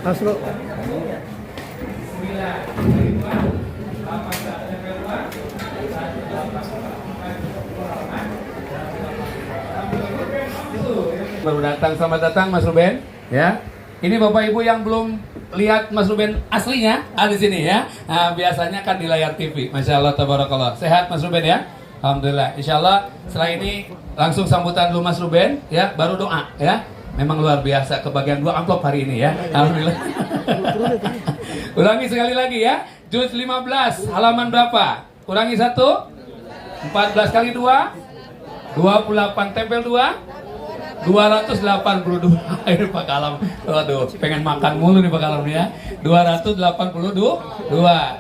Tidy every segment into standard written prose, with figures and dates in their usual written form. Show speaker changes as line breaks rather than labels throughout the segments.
Hasro.
Baru datang, selamat datang Mas Ruben. Ya, ini Bapak Ibu yang belum lihat Mas Ruben aslinya ada di sini ya. Nah, biasanya kan di layar TV. Masya Allah, tabarakallah. Sehat Mas Ruben ya? Alhamdulillah. Insya Allah setelah ini langsung sambutan dulu Mas Ruben ya, baru doa ya. Memang luar biasa kebagian 2 amplop hari ini ya. Alhamdulillah. Ulangi sekali lagi ya. Juz 15 halaman berapa? Ulangi 1. 14 kali 2 28, tempel 2 282. Ini Pak Kalam. Waduh, pengen makan mulu nih Pak Kalam ya. 282.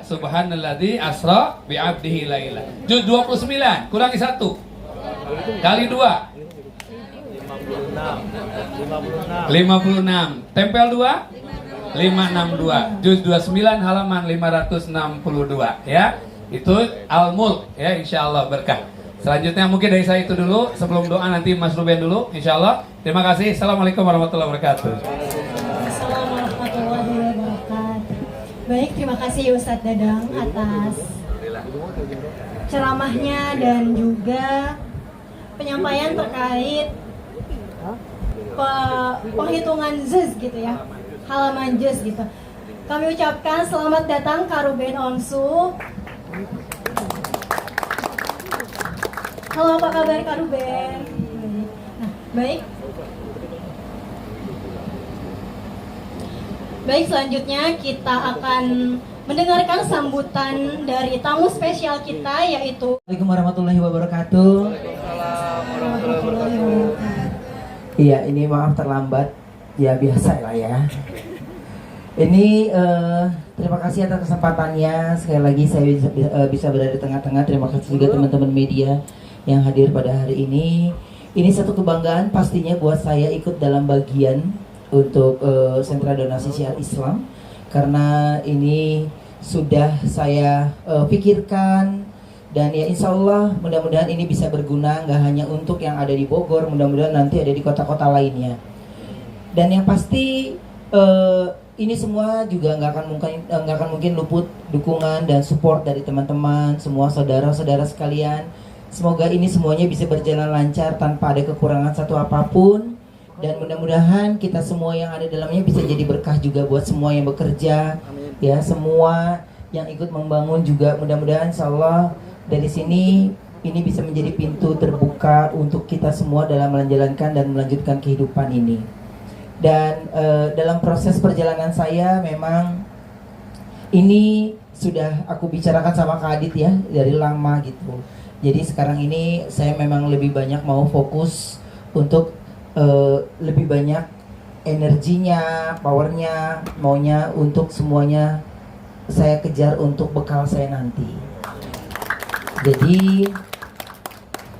Subhanalladzi asra bi 'abdihi laila. Juz 29 kurangi 1 kali 2 56. Tempel 2 562. Juz 29 halaman 562 ya. Itu Al-Mulk ya, insyaallah berkah. Selanjutnya mungkin dari saya itu dulu, sebelum doa nanti Mas Ruben dulu, insya Allah. Terima kasih. Assalamualaikum warahmatullahi wabarakatuh.
Assalamualaikum warahmatullahi wabarakatuh. Baik, terima kasih Ustadz Dadang atas ceramahnya dan juga penyampaian terkait penghitungan juz gitu ya, halaman juz gitu. Kami ucapkan selamat datang Karuben Onsu. Halo, apa kabar Kak Ruben? Nah, baik. Baik, selanjutnya kita akan mendengarkan sambutan dari tamu spesial kita yaitu
Assalamualaikum warahmatullahi wabarakatuh. Iya, ini maaf terlambat. Ya biasa lah ya. Ini terima kasih atas kesempatannya. Sekali lagi saya bisa berada di tengah-tengah. Terima kasih juga teman-teman media yang hadir pada hari ini. Ini satu kebanggaan pastinya buat saya ikut dalam bagian untuk sentra donasi syiar Islam, karena ini sudah saya pikirkan dan ya insya Allah mudah-mudahan ini bisa berguna nggak hanya untuk yang ada di Bogor, mudah-mudahan nanti ada di kota-kota lainnya. Dan yang pasti ini semua juga nggak akan mungkin luput dukungan dan support dari teman-teman semua, saudara-saudara sekalian. Semoga ini semuanya bisa berjalan lancar tanpa ada kekurangan satu apapun, dan mudah-mudahan kita semua yang ada dalamnya bisa jadi berkah juga buat semua yang bekerja. Amin. Ya, semua yang ikut membangun juga mudah-mudahan insyaallah dari sini ini bisa menjadi pintu terbuka untuk kita semua dalam menjalankan dan melanjutkan kehidupan ini. Dan dalam proses perjalanan saya memang ini sudah aku bicarakan sama Kak Adit ya dari lama gitu. Jadi sekarang ini saya memang lebih banyak mau fokus untuk lebih banyak energinya, powernya, maunya untuk semuanya saya kejar untuk bekal saya nanti. Jadi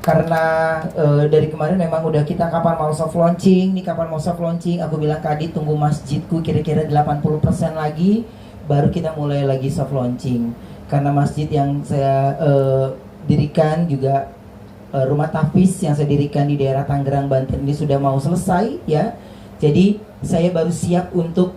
karena dari kemarin memang udah kita kapan mau soft launching, aku bilang ke Adit tunggu masjidku kira-kira 80% lagi baru kita mulai lagi soft launching. Karena masjid yang saya dirikan juga rumah tahfiz yang saya dirikan di daerah Tangerang, Banten ini sudah mau selesai ya. Jadi saya baru siap untuk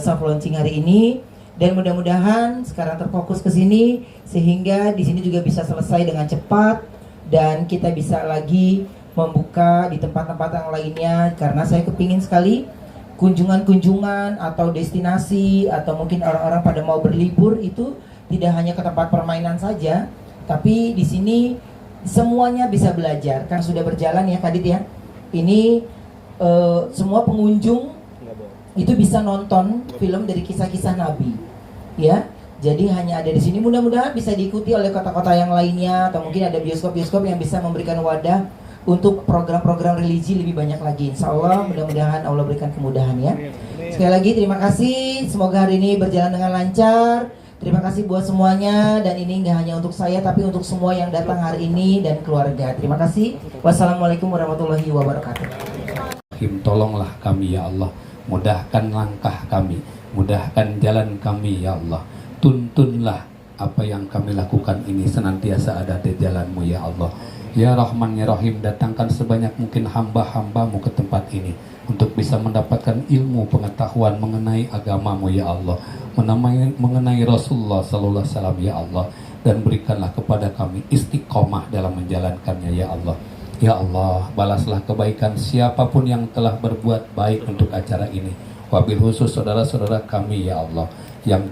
soft launching hari ini, dan mudah-mudahan sekarang terfokus ke sini sehingga di sini juga bisa selesai dengan cepat dan kita bisa lagi membuka di tempat-tempat yang lainnya, karena saya kepingin sekali kunjungan-kunjungan atau destinasi atau mungkin orang-orang pada mau berlibur itu tidak hanya ke tempat permainan saja, tapi di sini semuanya bisa belajar. Kan sudah berjalan ya Kadit ya. Ini semua pengunjung itu bisa nonton film dari kisah-kisah Nabi. Ya. Jadi hanya ada di sini. Mudah-mudahan bisa diikuti oleh kota-kota yang lainnya atau mungkin ada bioskop-bioskop yang bisa memberikan wadah untuk program-program religi lebih banyak lagi. Insya Allah mudah-mudahan Allah berikan kemudahan ya. Sekali lagi terima kasih. Semoga hari ini berjalan dengan lancar. Terima kasih buat semuanya, dan ini nggak hanya untuk saya tapi untuk semua yang datang hari ini dan keluarga. Terima kasih. Wassalamualaikum warahmatullahi wabarakatuh.
Tolonglah kami ya Allah, mudahkan langkah kami, mudahkan jalan kami ya Allah. Tuntunlah apa yang kami lakukan ini senantiasa ada di jalan-Mu ya Allah. Ya Rahman ya Rahim, datangkan sebanyak mungkin hamba-hamba-Mu ke tempat ini untuk bisa mendapatkan ilmu pengetahuan mengenai agama-Mu ya Allah, mengenai Rasulullah sallallahu alaihi wasallam ya Allah, dan berikanlah kepada kami istiqomah dalam menjalankannya ya Allah. Ya Allah, balaslah kebaikan siapapun yang telah berbuat baik untuk acara ini. Wabil khusus saudara-saudara kami ya Allah, yang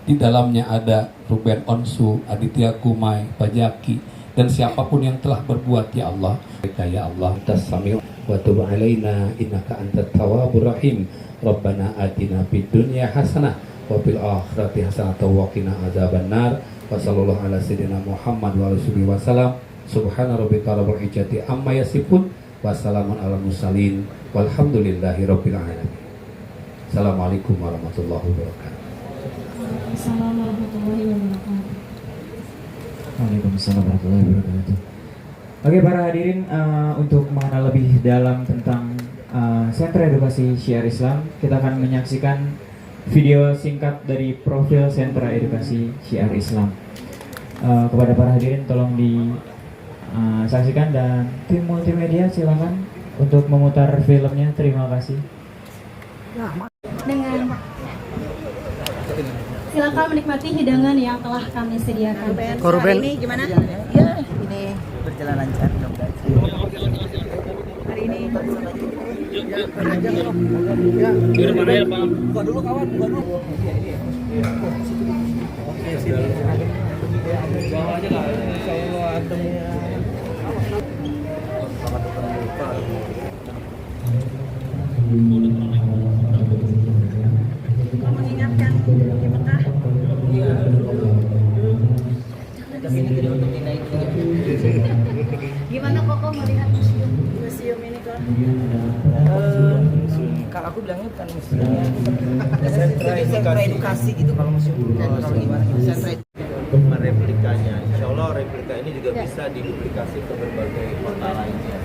di dalamnya ada Ruben Onsu, Aditya Kumai, Pajaki, dan siapapun yang telah berbuat ya Allah. Ya Allah, tasami' wa tub alaina innaka antat tawwabur rahim. Rabbana atina fid dunya hasanah wa fil akhirati hasanah wa qina adzabannar. Wa sallallahu ala sayyidina Muhammad wa alihi wasallam. Subhana rabbika rabbil izzati amma yasifun wa salamun alal mursalin walhamdulillahi rabbil alamin. Assalamualaikum warahmatullahi wabarakatuh.
Assalamualaikum warahmatullahi wabarakatuh.
Waalaikumsalam warahmatullahi wabarakatuh. Oke para hadirin, untuk mengenal lebih dalam tentang Sentra Edukasi Syiar Islam, kita akan menyaksikan video singkat dari profil Sentra Edukasi Syiar Islam. Kepada para hadirin tolong disaksikan, dan tim multimedia silakan untuk memutar filmnya. Terima kasih.
Dengan silakan menikmati hidangan yang telah kami sediakan.
Hari ini gimana? Ya, ini berjalan lancar. Hari ini buka dulu kawan, buka dulu. Bawa aja lah, insyaallah adem ya. Mengingatkan di Mekah. Iya. Tapi ini tidak untuk dinaiki.
Gimana Koko melihat museum?
Museum ini kan? Kalau aku bilangnya bukan museum, sentra edukasi gitu kalau museum. Kalau gimana? Sentra
Mereplikanya, insya Allah replika ini juga bisa diduplikasi ke berbagai kota lainnya.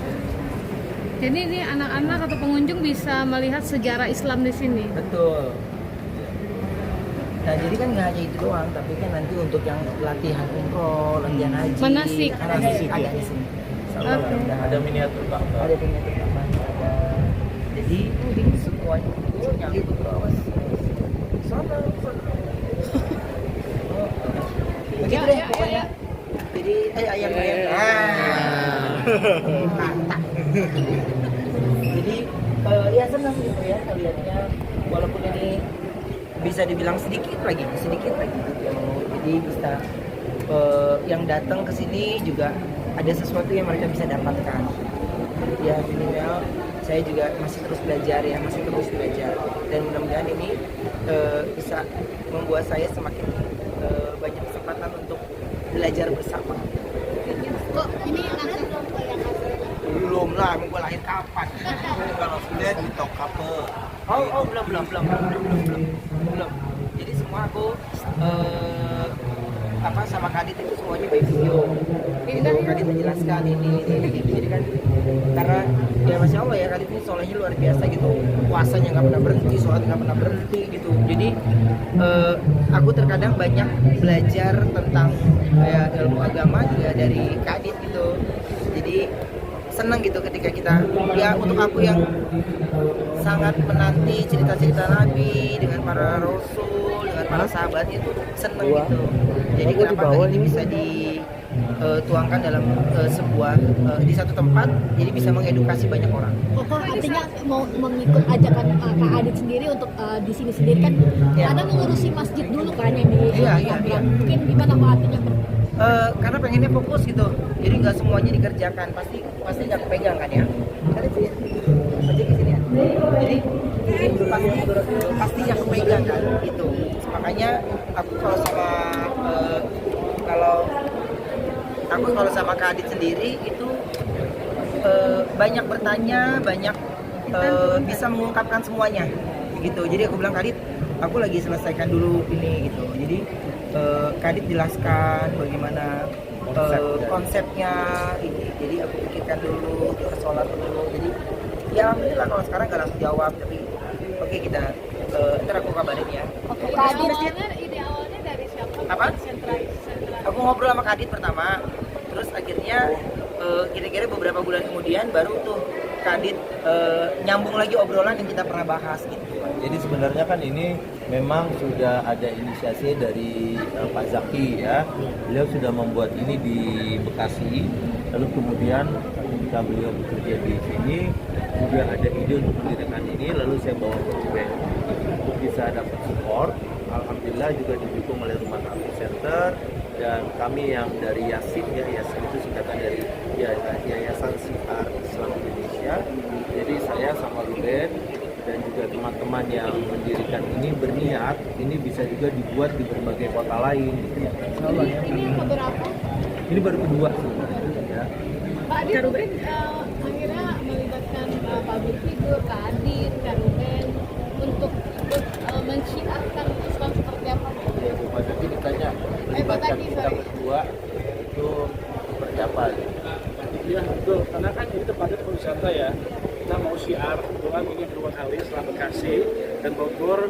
Jadi ini anak-anak atau pengunjung bisa melihat sejarah Islam di sini.
Betul. Nah jadi kan nggak hanya itu doang, tapi kan nanti untuk yang latihan umroh, latihan haji,
Manasik.
kan ada di sini.
Ada miniatur Ka'bah.
Ada miniatur Ka'bah. Jadi ini semuanya nyangkut ke awas. Sana. Begitu deh pokoknya. Jadi ayam. Mantap. Jadi ya senang gitu ya kelihatannya, walaupun ini bisa dibilang sedikit lagi. Jadi bisa yang datang ke sini juga ada sesuatu yang mereka bisa dapatkan. Ya minimal saya juga masih terus belajar, dan mudah-mudahan ini bisa membuat saya semakin banyak kesempatan untuk belajar bersama.
Kok ini anak
Belum lah, mau lahir kapan?
Kalau sudah di tok kape.
Belum. Jadi semua aku sama Kadit itu semuanya by video. Kadit menjelaskan ini. Jadi kan karena ya masya Allah ya, Kadit ini solehnya luar biasa gitu. Puasanya nggak pernah berhenti, sholatnya nggak pernah berhenti gitu. Jadi aku terkadang banyak belajar tentang kayak ilmu agama juga dari Kadit gitu. Jadi senang gitu ketika kita, ya untuk aku yang sangat menanti cerita-cerita Nabi dengan para rasul, dengan para sahabat, itu senang gitu. Jadi kenapa hal ini bisa dituangkan dalam sebuah di satu tempat, jadi bisa mengedukasi banyak orang.
Koko artinya mau mengikut ajakan Kak Adit sendiri untuk di sini sendiri kan
Ya.
ada mengurusi masjid dulu kan yang di
Iya.
Mungkin gimana Kok artinya?
Karena pengennya fokus gitu, jadi nggak semuanya dikerjakan, pasti nggak kepegang kan ya. Kalian sih aja di sini ya. Jadi pasti nggak kepegang kan gitu. Makanya aku kalau sama Kak Adit sendiri itu banyak bertanya, banyak bisa mengungkapkan semuanya gitu. Jadi aku bilang, Kak Adit, aku lagi selesaikan dulu ini gitu. Jadi Kadit jelaskan bagaimana konsepnya ini. Jadi aku pikirkan dulu, kita sholat dulu. Jadi ya alhamdulillah kalau sekarang gak langsung jawab, tapi oke, kita ntar aku kabarin ya.
Oke,
Ide awalnya dari siapa?
Apa?
Sentra
ngobrol sama Kadit pertama, terus akhirnya kira-kira beberapa bulan kemudian baru tuh Kadit nyambung lagi obrolan yang kita pernah bahas gitu.
Jadi sebenarnya kan ini memang sudah ada inisiasi dari Pak Zaki ya. Beliau sudah membuat ini di Bekasi. Lalu kemudian ketika beliau bekerja di sini, kemudian ada ide untuk mendirikan ini. Lalu saya bawa ke UBM untuk bisa dapat support. Alhamdulillah juga didukung oleh Rumah Tafis Center dan kami yang dari Yasin ya, Yasin itu singkatan dari Yayasan Syiar Islam Indonesia. Jadi saya sama Ruben dan juga teman-teman yang mendirikan ini berniat ini bisa juga dibuat di berbagai kota lain gitu ya.
Ini yang keberapa?
Ini baru kedua sebenarnya ya.
Pak Adit mungkin akhirnya melibatkan public figure, Kak Adit, Kak Ruben untuk menciarkan Islam seperti apa?
Jadi ditanya melibatkan kita berdua itu berapa?
Iya betul, karena kan ini tempatnya tempat wisata ya. Kita mau syiar, kebetulan ini beruang kali setelah Bekasi dan Bogor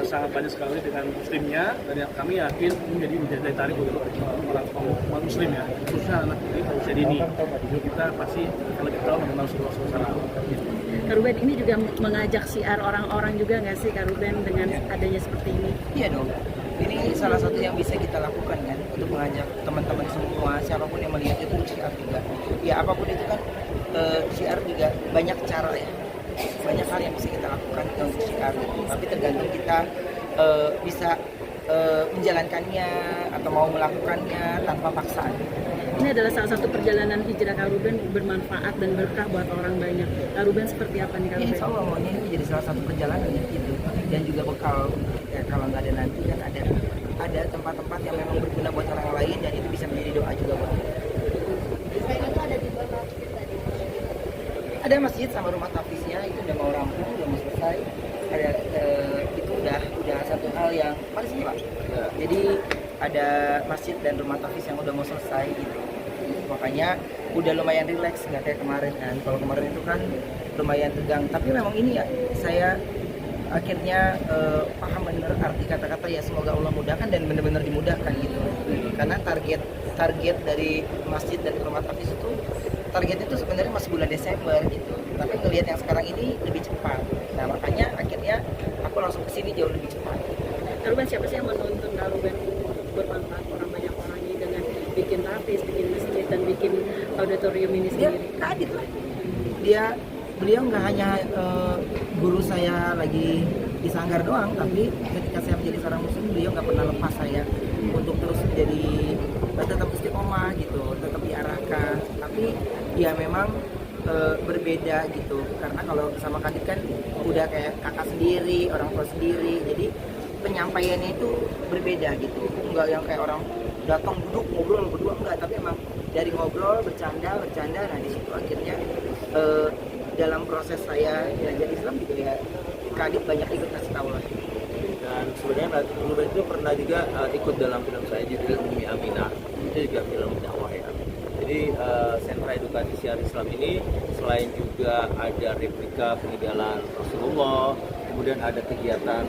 sangat banyak sekali dengan muslimnya dan yang kami yakin ini menjadi daya tarik untuk orang muslim ya, khususnya anak ini usia dini. Jadi kita pasti akan lebih tahu mengenal sebuah suasana.
Kak Ruben, ini juga mengajak syiar orang-orang juga nggak sih Kak Ruben dengan adanya seperti ini?
Iya dong. Ini salah satu yang bisa kita lakukan kan untuk mengajak teman-teman semua siapapun yang melihat itu syiar juga. Ya apapun itu kan syiar juga banyak cara ya. Banyak hal yang bisa kita lakukan untuk syiar. Tapi tergantung kita bisa menjalankannya atau mau melakukannya tanpa paksaan.
Ini adalah salah satu perjalanan hijrah Kak Ruben bermanfaat dan berkah buat orang banyak. Kak Ruben seperti apa nih Kak Ruben?
Insya Allah maunya ini jadi salah satu perjalanan ya gitu. Dan juga bekal ya, kalau nggak ada nanti kan ada tempat-tempat yang memang berguna buat orang lain dan itu bisa menjadi doa juga buat kita. Ada masjid sama rumah tafisnya itu udah mau rampung, udah mau selesai. Ada itu udah satu hal yang pada sini Pak. Jadi ada masjid dan rumah tafis yang udah mau selesai gitu. Makanya udah lumayan rileks nggak kayak kemarin kan. Kalau kemarin itu kan lumayan tegang. Tapi memang ini ya saya akhirnya paham benar arti kata-kata ya semoga Allah mudahkan dan benar-benar dimudahkan gitu. Karena target dari masjid dan rumah tafis itu targetnya itu sebenarnya masih bulan Desember gitu. Tapi ngelihat yang sekarang ini lebih cepat. Nah makanya akhirnya aku langsung kesini jauh lebih cepat.
Kak Ruben, siapa sih yang menonton Kak Ruben bermanfaat orang banyak orang ini dengan bikin tafis, bikin masjid dan bikin auditorium ini sendiri?
Dia Kadit lah. Beliau nggak hanya guru saya lagi di Sanggar doang, tapi ketika saya menjadi seorang muslim beliau nggak pernah lepas saya untuk terus jadi tetap istiqomah gitu, tetap diarahkan. Tapi ya memang berbeda gitu, karena kalau sama Kadit kan udah kayak kakak sendiri, orang tua sendiri, jadi penyampaiannya itu berbeda gitu, nggak yang kayak orang datang duduk ngobrol berdua enggak, tapi emang dari ngobrol bercanda, nah di situ akhirnya dalam proses saya belajar Islam gitu ya Kadit banyak ikut kasih tahu lah.
Dan sebenarnya Ruben itu pernah juga ikut dalam film saya judul Umi Aminah, itu juga film dakwah ya. Jadi sentra edukasi syiar Islam ini selain juga ada replika peninggalan Rasulullah, kemudian ada kegiatan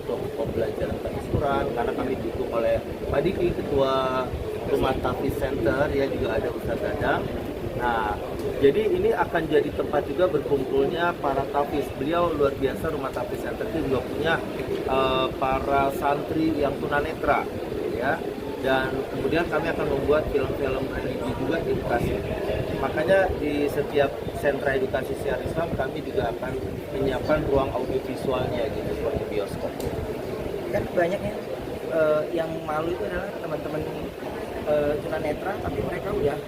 untuk pembelajaran Quran karena kami didukung oleh Pak Diki, Ketua Rumah Tafis Center, ya juga ada Ustadz Dadang. Nah, jadi ini akan jadi tempat juga berkumpulnya para tafis. Beliau luar biasa, Rumah Tafis Center itu juga punya para santri yang tunanetra, ya. Dan kemudian kami akan membuat film-film religi juga di Bekasi. Makanya di setiap sentra edukasi syiar Islam kami juga akan menyiapkan ruang audiovisualnya gitu seperti bioskop.
Kan banyaknya yang malu itu adalah teman-teman tunanetra, tapi mereka udah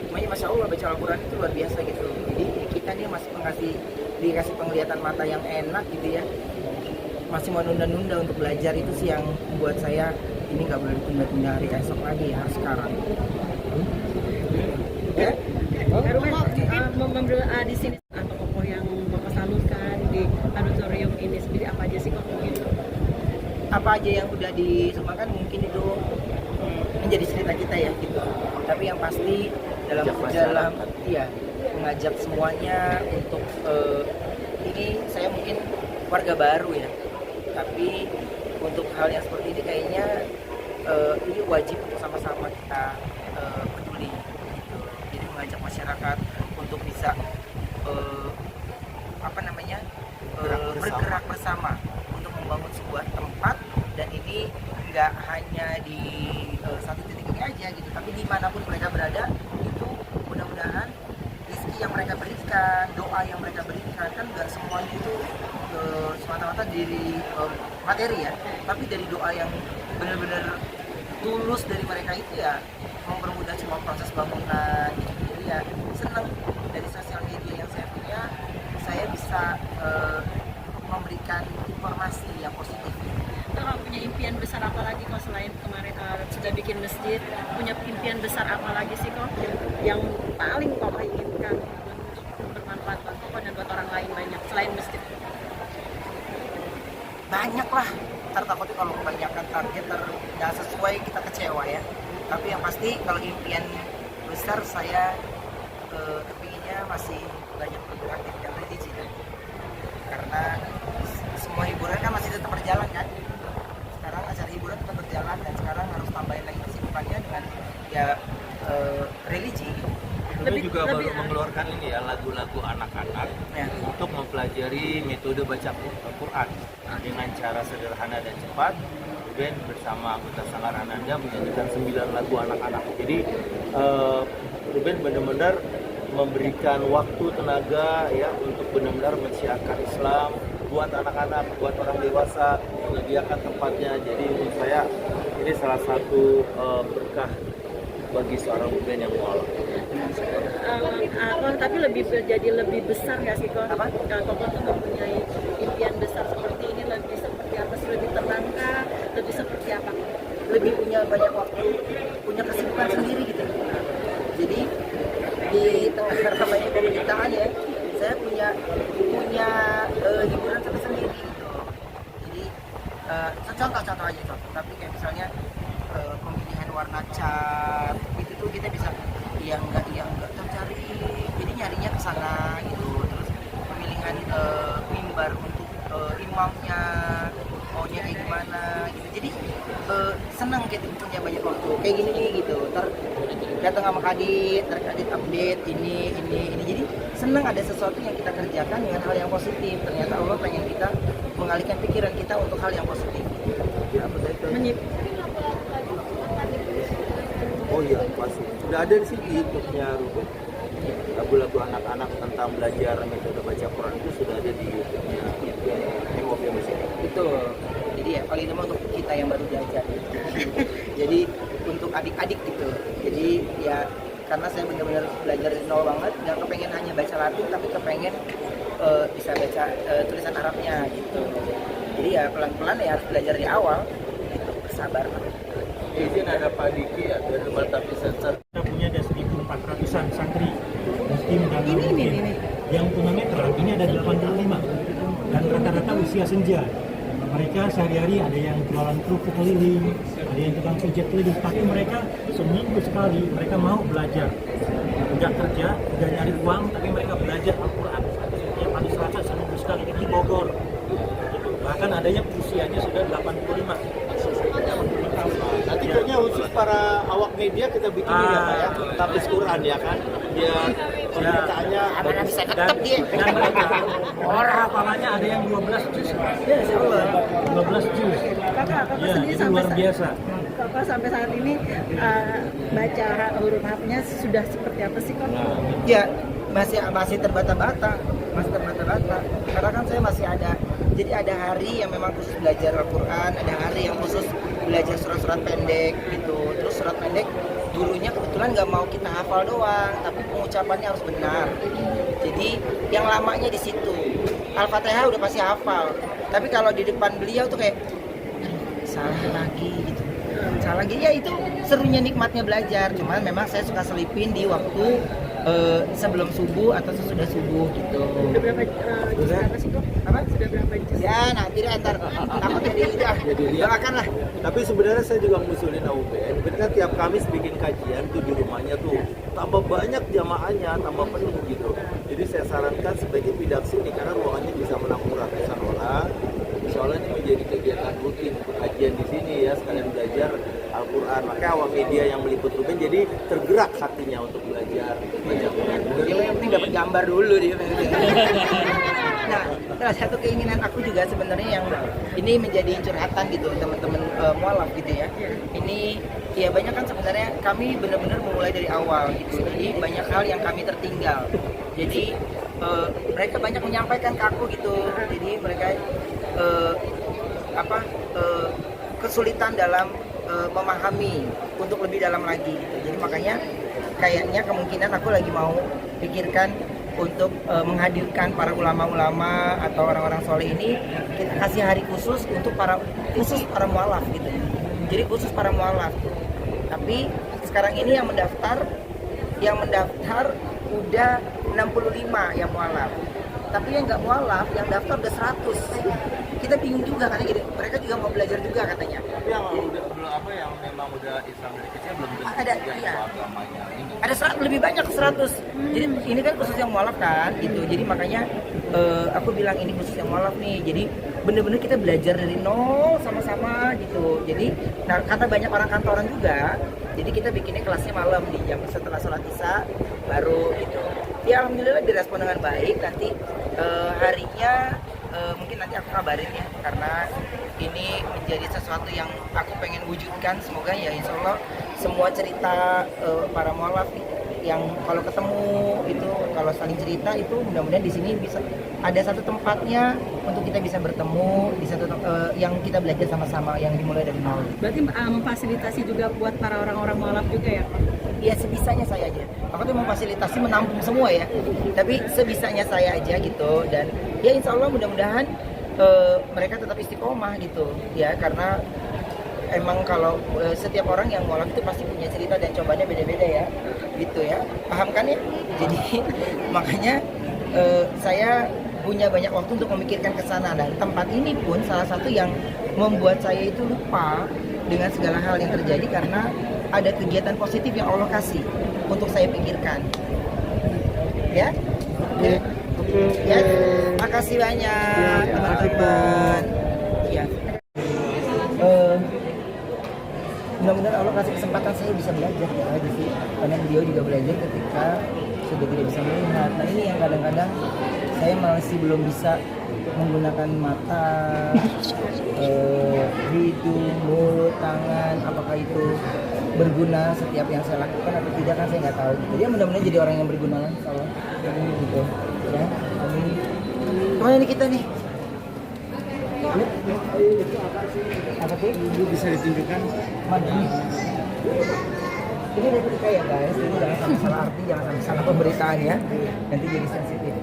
Masya Allah baca Al-Quran itu luar biasa gitu. Jadi kita nih masih dikasih penglihatan mata yang enak gitu ya, masih mau nunda-nunda untuk belajar. Itu sih yang membuat saya ini nggak boleh ditunda-tunda, hari esok lagi ya, harus sekarang.
Ya? Kak Ruben, di sini tokoh yang Bapak salurkan di auditorium ini sendiri apa aja sih kok mungkin?
Apa aja yang udah disumbangkan mungkin itu menjadi cerita kita ya gitu. Tapi yang pasti dalam ya mengajak semuanya untuk ini saya mungkin warga baru ya, tapi untuk hal yang seperti ini kayaknya ini wajib sama kita peduli gitu. Jadi mengajak masyarakat untuk bisa bergerak bersama untuk membangun sebuah tempat, dan ini nggak hanya di satu titik ini aja gitu, tapi dimanapun mereka berada itu mudah-mudahan rezeki yang mereka berikan, doa yang mereka berikan, kan nggak semuanya itu semata-mata dari materi ya, tapi dari doa yang benar-benar tulus dari mereka itu ya mempermudah semua proses bangunan gitu. Jadi ya senang dari sosial media yang saya punya, saya bisa memberikan informasi yang positif.
Kalau punya impian besar apa lagi kok selain kemarin sudah bikin masjid, punya impian besar apa lagi sih kok yang paling kok inginkan bermanfaat buat kok dan buat orang lain banyak selain masjid?
Banyak lah, ntar takutnya kalau kebanyakan target nggak sesuai kita kecewa ya. Tapi yang pasti kalau impian besar saya kepinginnya masih banyak bergerak di bidang religi kan? Karena semua hiburan kan masih tetap berjalan kan. Sekarang acara hiburan tetap berjalan, dan sekarang harus tambahin lagi kesibukannya dengan ya religi.
Lebih juga baru mengeluarkan ini ya lagu-lagu anak-anak
ya,
untuk mempelajari metode baca Quran dengan cara sederhana dan cepat. Kemudian bersama anggota Sanggar Ananda menyanyikan 9 lagu anak-anak. Jadi Ruben benar-benar memberikan waktu tenaga ya untuk benar-benar mensiarkan Islam buat anak-anak, buat orang dewasa, menyediakan tempatnya. Jadi menurut saya ini salah satu berkah bagi seorang Ruben yang mualaf.
Tapi jadi lebih besar nggak sih kok? Kok tuh mempunyai impian besar seperti ini, lebih seperti apa? Lebih tenangkah? Lebih seperti apa?
Lebih punya banyak waktu, punya kesibukan sendiri gitu. Jadi di tengah ramainya pemerintahan ya, saya punya hiburan sendiri gitu. Jadi contoh aja contoh. Tapi kayak misalnya pemilihan warna cat itu tuh kita bisa yang nggak tercari, jadi nyarinya ke sana gitu. Terus pemilihan mimbar untuk imamnya maunya kayak gimana gitu. Jadi senang gitu punya banyak waktu kayak gini nih gitu. Ntar datang sama Kadit, update ini. Jadi senang ada sesuatu yang kita kerjakan dengan hal yang positif. Ternyata Allah pengen kita mengalihkan pikiran kita untuk hal yang positif. Ya, betul.
Oh iya, pasti. Sudah ada di sini di YouTube-nya Ruben. Lagu-lagu anak-anak tentang belajar metode baca Quran itu sudah ada di YouTube-nya MOP Musik.
Betul. Jadi ya paling utama untuk kita yang baru belajar. Jadi untuk adik-adik gitu. Jadi ya karena saya benar-benar belajar dari nol banget, nggak kepengen hanya baca Latin, tapi kepengen bisa baca tulisan Arabnya gitu. Jadi ya pelan-pelan ya harus belajar di awal. Gitu, bersabar.
Izin ada Pak Diki ya dari Batak Center.
Kita punya ada 1.400-an santri muslim dan non-muslim. Yang tunanetra ini ada 85 dan rata-rata usia senja. Mereka sehari-hari ada yang jualan kerupuk keliling, ada yang tukang pijat keliling, tapi mereka seminggu sekali mereka mau belajar. Enggak kerja, enggak nyari uang, tapi mereka belajar Al-Quran. Yang paling Selasa seminggu sekali di Bogor. Bahkan ada yang usianya sudah 85.
Nanti kayaknya khusus para awak media kita bikin ya Pak ya, tablis Quran ya kan, biar pemberitaannya
Abang bisa tetap dia.
Dan mereka orang hafalannya ada yang 12 juz.
Ya, insyaallah.
12 juz.
Kakak
Ya,
sendiri
itu luar biasa.
Kakak sampai saat ini baca huruf H-nya sudah seperti apa sih kok?
Ya masih terbata-bata, karena kan saya masih ada. Jadi ada hari yang memang khusus belajar Al-Quran, ada hari yang khusus belajar surat-surat pendek gitu. Terus surat pendek gurunya kebetulan nggak mau kita hafal doang, tapi pengucapannya harus benar. Jadi yang lamanya di situ. Al-Fatihah udah pasti hafal, tapi kalau di depan beliau tuh kayak salah lagi gitu. Salah lagi ya, itu serunya nikmatnya belajar. Cuman memang saya suka selipin di waktu sebelum subuh atau sesudah subuh gitu.
Sudah berapa juz apa sih kok?
Apa?
Sudah berapa juz?
Ya nanti deh antar takut jadi doakan lah.
Tapi sebenarnya saya juga ngusulin AUPN, kan tiap Kamis bikin kajian tuh di rumahnya tuh, tambah banyak jamaahnya, tambah penuh gitu. Jadi saya sarankan sebaiknya pindah sini karena ruangannya bisa menampung ratusan orang. Insya Allah ini menjadi kegiatan rutin kajian di sini ya, sekalian belajar Al-Quran. Makanya awak media yang meliput Ruben jadi tergerak hatinya untuk belajar baca Quran.
Dia yang penting dapat gambar dulu dia. Nah, salah satu keinginan aku juga sebenarnya yang ini menjadi curhatan gitu teman-teman mualaf gitu ya. Ini ya banyak kan sebenarnya kami benar-benar memulai dari awal gitu. Jadi banyak hal yang kami tertinggal. Jadi mereka banyak menyampaikan ke aku gitu. Jadi mereka kesulitan dalam memahami untuk lebih dalam lagi gitu. Jadi makanya kayaknya kemungkinan aku lagi mau pikirkan untuk menghadirkan para ulama-ulama atau orang-orang soleh ini, kita kasih hari khusus untuk para mualaf gitu. Jadi khusus para mualaf. Tapi sekarang ini yang mendaftar udah 65 yang mualaf. Tapi yang nggak mualaf, yang daftar udah 100. Kita bingung juga karena gini, mereka juga mau belajar juga katanya.
Tapi yang yang memang udah Islam dari kecil belum tentu
ada,
juga
iya.
agamanya ini.
Ada 100, lebih banyak 100. Jadi ini kan khusus yang mualaf kan gitu. Jadi makanya aku bilang ini khusus yang mualaf nih. Jadi bener-bener kita belajar dari nol sama-sama gitu. Jadi kata banyak orang kantoran juga. Jadi kita bikinnya kelasnya malam di jam setelah sholat isya baru gitu. Ya alhamdulillah direspon dengan baik. Nanti harinya mungkin nanti aku kabarin ya, karena ini menjadi sesuatu yang aku pengen wujudkan. Semoga ya insya Allah semua cerita para mualaf yang kalau ketemu itu, kalau saling cerita itu mudah-mudahan di sini bisa ada satu tempatnya untuk kita bisa bertemu di satu yang kita belajar sama-sama yang dimulai dari nol.
Berarti memfasilitasi juga buat para orang-orang mualaf juga ya?
Ya sebisanya saya aja. Aku tuh memfasilitasi menampung semua ya. Tapi sebisanya saya aja gitu, dan ya insya Allah mudah-mudahan mereka tetap istiqomah gitu ya, karena emang kalau setiap orang yang mualaf itu pasti punya cerita dan cobanya beda-beda ya gitu ya, paham kan ya? Jadi makanya saya punya banyak waktu untuk memikirkan ke sana, dan tempat ini pun salah satu yang membuat saya itu lupa dengan segala hal yang terjadi karena ada kegiatan positif yang Allah kasih untuk saya pikirkan. Ya? Ya, makasih banyak teman-teman. Ya. Mudah-mudahan Allah kasih kesempatan saya bisa belajar ya di sini. Karena beliau juga belajar ketika sudah tidak bisa melihat. Nah ini yang kadang-kadang saya masih belum bisa menggunakan mata, hidung, mulut, tangan, apakah itu berguna setiap yang saya lakukan atau tidak kan saya nggak tahu. Jadi mudah-mudahan jadi orang yang berguna lah, insyaallah. Gitu. Ya, amin. Kemana nih kita nih? Apa tuh? Ibu bisa ditunjukkan Madrid. Ini replika ya guys, ini jangan sampai salah arti, jangan sampai salah pemberitaan ya. Nanti jadi sensitif.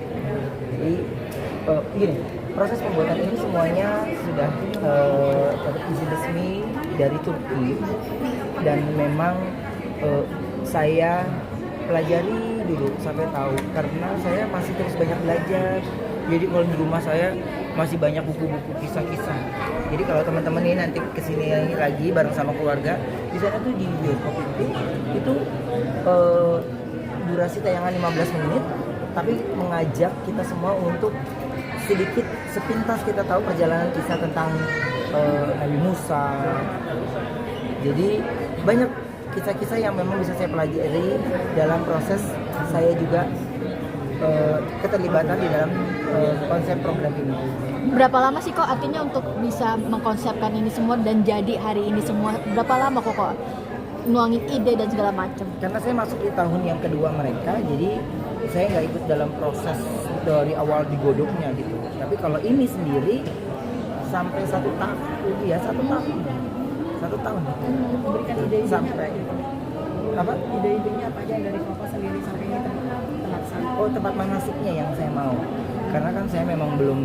Jadi begini, proses pembuatan ini semuanya sudah dapat izin resmi dari Turki, dan memang saya pelajari dulu sampai tahu, karena saya masih terus banyak belajar. Jadi kalau di rumah saya masih banyak buku-buku kisah-kisah. Jadi kalau teman-teman ini nanti kesini lagi bareng sama keluarga, di sana tuh di bioskop itu durasi tayangan 15 menit, tapi mengajak kita semua untuk sedikit sepintas kita tahu perjalanan kisah tentang Nabi Musa. Jadi banyak kisah-kisah yang memang bisa saya pelajari dalam proses saya juga keterlibatan di dalam konsep program ini.
Berapa lama sih kok artinya untuk bisa mengkonsepkan ini semua dan jadi hari ini semua? Berapa lama kok nuangin ide dan segala macam?
Karena saya masuk di tahun yang kedua mereka, jadi saya nggak ikut dalam proses dari awal digodoknya gitu. Tapi kalau ini sendiri sampai 1 tahun, ya 1 tahun. 1 tahun.
Berikan ide
sampai apa?
Ide-idenya apa aja dari Bapak sendiri sampai ini tempat sana?
Oh, tempat manasiknya yang saya mau. Karena kan saya memang belum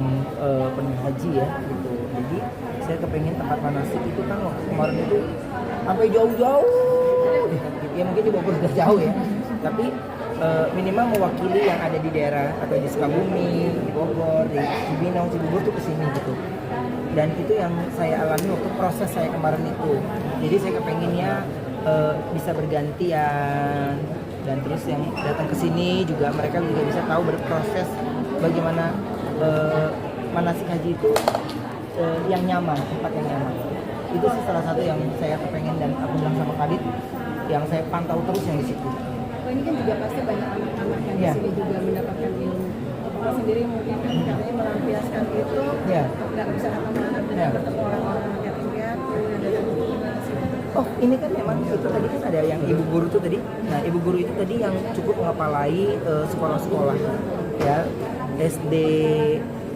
pernah haji ya gitu. Jadi saya kepengen tempat manasik itu kan waktu kemarin itu sampai jauh-jauh. Ya mungkin di Bogor sudah jauh ya. Tapi minimal mewakili yang ada di daerah atau di Sukabumi, di Bogor, di Cibinong, Cibubur tuh kesini gitu. Dan itu yang saya alami waktu proses saya kemarin itu. Jadi saya kepenginnya bisa bergantian, dan terus yang datang ke sini juga mereka juga bisa tahu berproses bagaimana manasik haji itu yang nyaman, tempat yang nyaman. Itu sih salah satu yang saya kepengen dan aku Kadit yang saya pantau terus yang di situ.
Oh, ini kan juga pasti banyak anak-anak yang di sini juga mendapatkan ilmu. Bapak sendiri mungkin kan katanya melampiaskan itu, nggak bisa ketemu anak dan bertemu orang-orang yatim piatu dan
Oh, ini kan memang itu tadi kan ada yang ibu guru itu tadi. Nah, ibu guru itu tadi yang cukup mengepalai sekolah-sekolah ya, SD,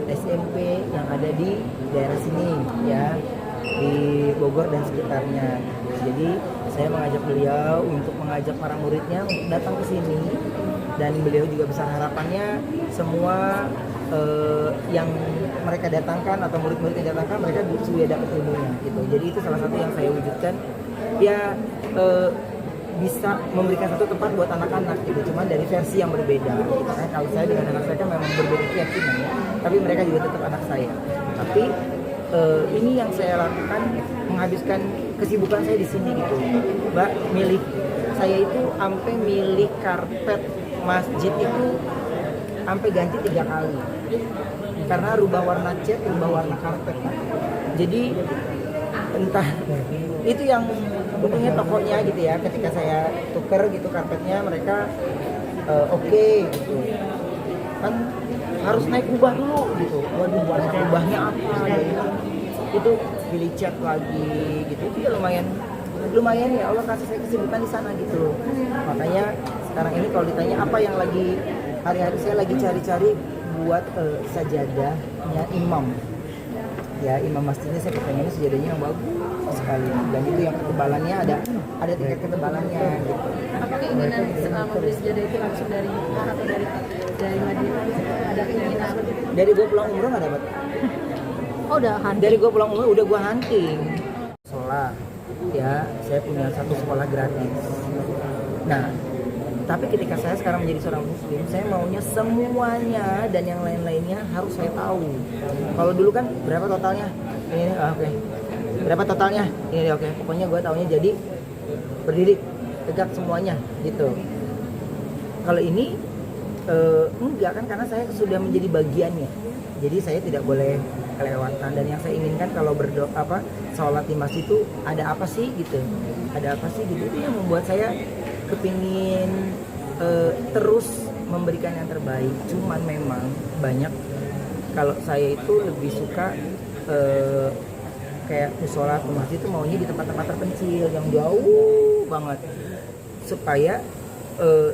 SMP yang ada di daerah sini ya, di Bogor dan sekitarnya. Jadi saya mengajak beliau untuk mengajak para muridnya untuk datang ke sini, dan beliau juga besar harapannya semua yang mereka datangkan atau murid-murid yang datangkan mereka sudah dapat ilmunya gitu. Jadi itu salah satu yang saya wujudkan ya, bisa memberikan satu tempat buat anak-anak gitu, cuman dari versi yang berbeda gitu kan. Kalau saya dengan anak saya kan memang berbeda keyakinan ya, tapi mereka juga tetap anak saya. Tapi ini yang saya lakukan, menghabiskan kesibukan saya di sini gitu, Mbak. Milik saya itu sampai milih karpet masjid itu sampai ganti 3 kali karena rubah warna cat, rubah warna karpet. Jadi entah itu yang untungnya tokonya gitu ya, ketika saya tuker gitu karpetnya mereka oke gitu kan, harus naik ubah dulu gitu. Waduh, warna ubahnya apa gitu. Itu pilih cat lagi gitu. Itu ya lumayan ya, Allah kasih saya kesibukan di sana gitu. Makanya sekarang ini kalau ditanya apa yang lagi hari-hari, saya lagi cari-cari buat sajadahnya imam ya, imam masjidnya saya pengen sajadahnya yang bagus sekali, dan itu yang ketebalannya ada tingkat ketebalannya gitu.
Apa keinginan membeli sejadah itu langsung dari Mekah atau dari Madinah? Ada keinginan?
Dari gue pulang umroh nggak dapat.
Oh, udah hunting.
Dari gue pulang umroh udah gue hunting. Sekolah ya, saya punya satu sekolah gratis. Nah, tapi ketika saya sekarang menjadi seorang muslim, saya maunya semuanya dan yang lain-lainnya harus saya tahu. Kalau dulu kan berapa totalnya? Ini oke. Berapa totalnya? Ini oke. Pokoknya gue taunya jadi berdiri tegak semuanya gitu. Kalau ini enggak kan, karena saya sudah menjadi bagiannya. Jadi saya tidak boleh kelewatan, dan yang saya inginkan kalau berdoa sholat di masjid itu ada apa sih gitu. Ada apa sih gitu. Itu yang membuat saya kepingin terus memberikan yang terbaik. Cuman memang banyak, kalau saya itu lebih suka kayak musola atau masjid itu maunya di tempat-tempat terpencil yang jauh banget, supaya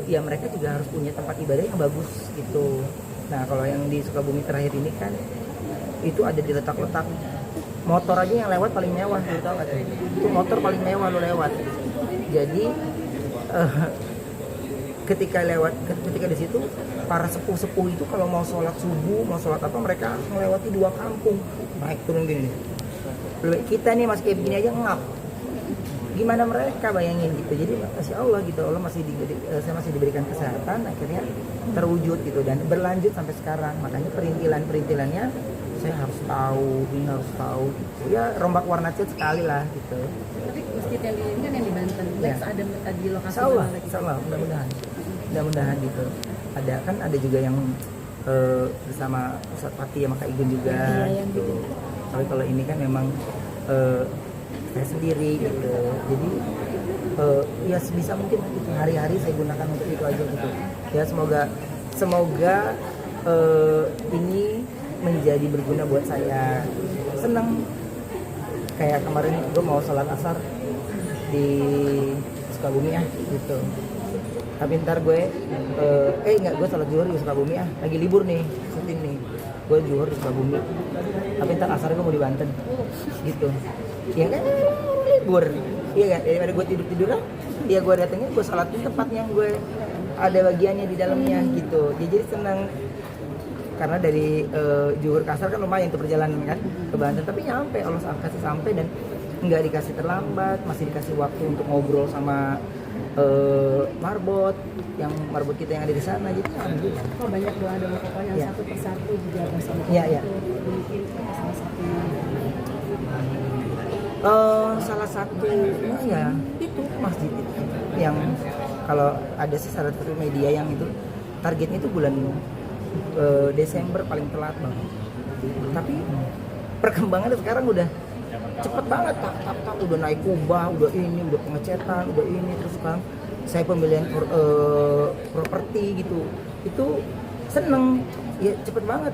ya mereka juga harus punya tempat ibadah yang bagus gitu. Nah, kalau yang di Sukabumi terakhir ini kan itu ada di letak-letak motor aja yang lewat paling mewah, lu tahu nggak? Itu motor paling mewah lo lewat. Jadi ketika di situ para sepuh-sepuh itu kalau mau sholat subuh, mau sholat apa, mereka melewati 2 kampung, naik turun gini. Kita nih masih kayak begini aja ngap. Gimana mereka, bayangin gitu. Jadi masya Allah gitu, Allah saya masih diberikan kesehatan, akhirnya terwujud gitu, dan berlanjut sampai sekarang. Makanya perintilannya saya harus tahu, ini harus tahu gitu. Ya rombak warna cat sekali lah gitu.
Tapi masjid yang di ini kan yang di Banten,
Ya.
ada di lokasi
Insyaallah, mudah-mudahan gitu. Ada juga yang bersama Ustadz Pati sama Kak Igun juga gitu. Tapi kalau ini kan memang saya sendiri gitu. Jadi ya sebisa mungkin gitu, hari-hari saya gunakan untuk itu aja gitu. Ya semoga ini menjadi berguna buat saya. Senang kayak kemarin gue mau sholat asar di Sukabumi gitu. Tapi ntar gue gue sholat zuhur di Sukabumi lagi libur nih, syuting nih, gue zuhur di Sukabumi. Tapi ntar asar gue mau di Banten gitu. Ya kan libur, iya kan, daripada gue tidur-tiduran, ya gue datengnya gue sholat di tempat yang gue ada bagiannya di dalamnya gitu. Ya, jadi senang karena dari Juhur ke Asar kan lumayan tuh perjalanan kan ke Banten, tapi nyampe, Allah kasih sampai, dan nggak dikasih terlambat, masih dikasih waktu untuk ngobrol sama marbot kita yang ada di sana. Jadi alhamdulillah.
Kok banyak doa-doa pokoknya yang satu persatu juga bersama.
Iya.
Mungkin salah satunya.
Salah satunya ya itu masjid itu yang kalau ada sih salah satu media yang itu targetnya itu bulan Desember paling telat banget. Tapi perkembangannya sekarang udah cepet banget, tak udah naik kubah, udah ini, udah pengecetan, udah ini, terus sekarang saya pembelian properti gitu, itu seneng, ya cepet banget,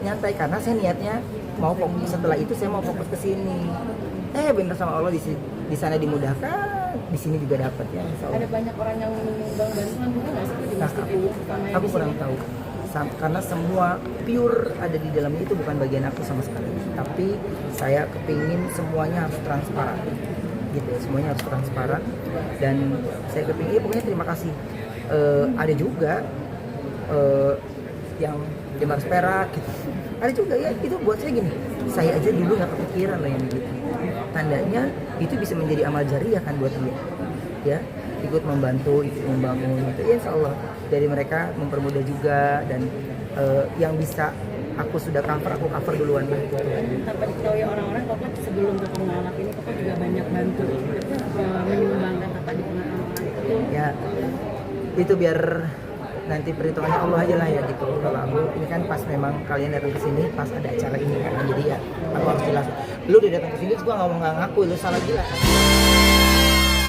nyantai karena saya niatnya mau fokus, setelah itu saya mau fokus ke sini. Bener sama Allah di sana dimudahkan, di sini juga dapat ya.
Ada banyak orang yang menyumbang bantuan juga nggak sih di masjid ini?
Aku kurang tahu. Karena semua pure ada di dalamnya itu bukan bagian aku sama sekali. Tapi saya kepingin semuanya harus transparan, gitu. Semuanya harus transparan dan saya kepingin. Pokoknya terima kasih. Ada juga yang 500 perak, gitu. Ada juga ya. Itu buat saya gini. Saya aja dulu nggak kepikiran lah yang gitu. Tandanya itu bisa menjadi amal jariah kan buat dia, ya. Ikut membantu, ikut membangun gitu. Ya insya Allah dari mereka mempermudah juga dan yang bisa aku sudah cover, aku cover duluan gitu.
Tanpa diketahui orang-orang, kok sebelum ke pengalat ini kok juga banyak bantu menyumbangkan tanpa dikenal orang itu.
Ya itu biar nanti perhitungannya Allah aja lah ya gitu. Kalau aku ini kan pas memang kalian datang ke sini pas ada acara ini kan, jadi ya aku harus jelas. Lu udah datang ke sini, gua nggak ngaku lu salah gila kan.